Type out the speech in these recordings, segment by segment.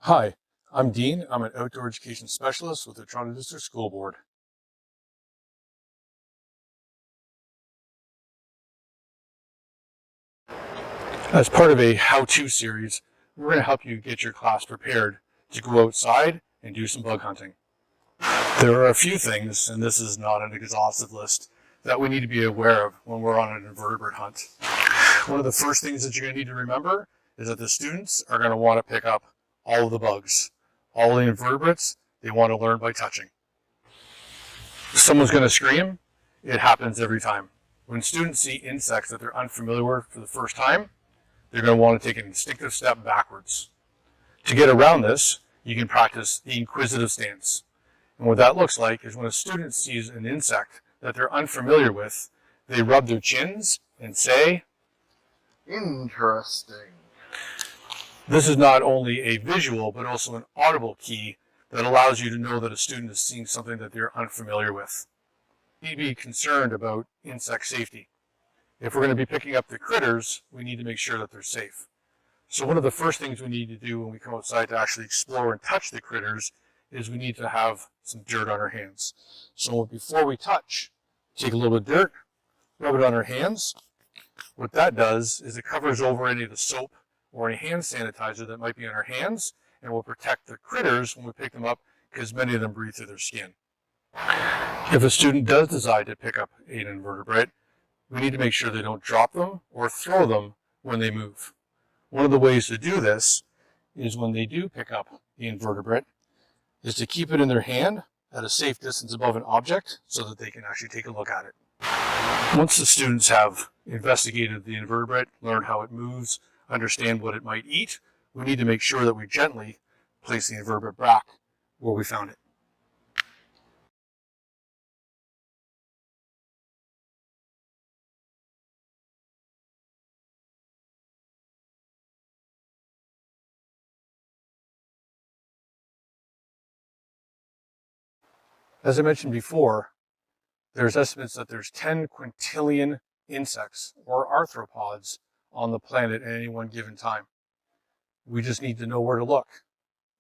Hi, I'm Dean. I'm an outdoor education specialist with the Toronto District School Board. As part of a how-to series, we're going to help you get your class prepared to go outside and do some bug hunting. There are a few things, and this is not an exhaustive list, that we need to be aware of when we're on an invertebrate hunt. One of the first things that you're going to need to remember is that the students are going to want to pick up all of the bugs. All the invertebrates, they want to learn by touching. Someone's going to scream. It happens every time. When students see insects that they're unfamiliar with for the first time, they're going to want to take an instinctive step backwards. To get around this, you can practice the inquisitive stance. And what that looks like is when a student sees an insect that they're unfamiliar with, they rub their chins and say, "Interesting." This is not only a visual, but also an audible key that allows you to know that a student is seeing something that they're unfamiliar with. You need to be concerned about insect safety. If we're going to be picking up the critters, we need to make sure that they're safe. So one of the first things we need to do when we come outside to actually explore and touch the critters is we need to have some dirt on our hands. So before we touch, take a little bit of dirt, rub it on our hands. What that does is it covers over any of the soap or any hand sanitizer that might be on our hands, and will protect the critters when we pick them up because many of them breathe through their skin. If a student does decide to pick up an invertebrate, we need to make sure they don't drop them or throw them when they move. One of the ways to do this is when they do pick up the invertebrate is to keep it in their hand at a safe distance above an object so that they can actually take a look at it. Once the students have investigated the invertebrate, learned how it moves, understand what it might eat, we need to make sure that we gently place the invertebrate back where we found it. As I mentioned before, there's estimates that there's 10 quintillion insects or arthropods on the planet at any one given time. We just need to know where to look.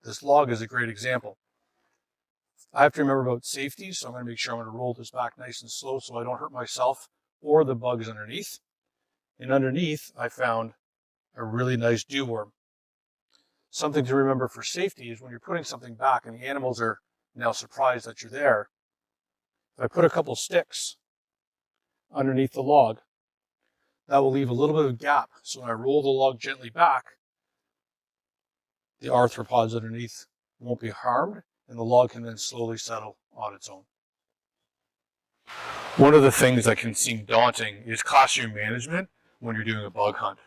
This log is a great example. I have to remember about safety, so I'm going to make sure I'm going to roll this back nice and slow so I don't hurt myself or the bugs underneath. And underneath, I found a really nice dewworm. Something to remember for safety is when you're putting something back and the animals are now surprised that you're there, if I put a couple sticks underneath the log, that will leave a little bit of a gap. So when I roll the log gently back, the arthropods underneath won't be harmed, and the log can then slowly settle on its own. One of the things that can seem daunting is classroom management when you're doing a bug hunt.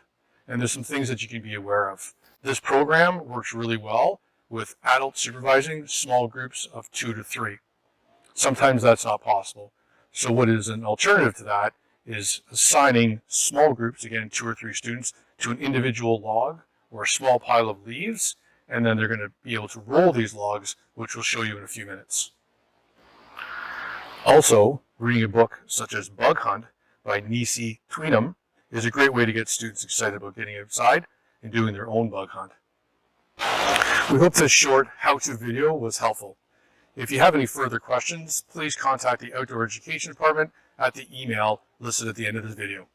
And there's some things that you can be aware of. This program works really well with adults supervising small groups of 2 to 3. Sometimes that's not possible. So what is an alternative to that is assigning small groups, again 2 or 3 students, to an individual log or a small pile of leaves, and then they're going to be able to roll these logs, which we'll show you in a few minutes. Also, reading a book such as Bug Hunt by Nisi Tweenham is a great way to get students excited about getting outside and doing their own bug hunt. We hope this short how-to video was helpful. If you have any further questions, please contact the Outdoor Education Department at the email listed at the end of this video.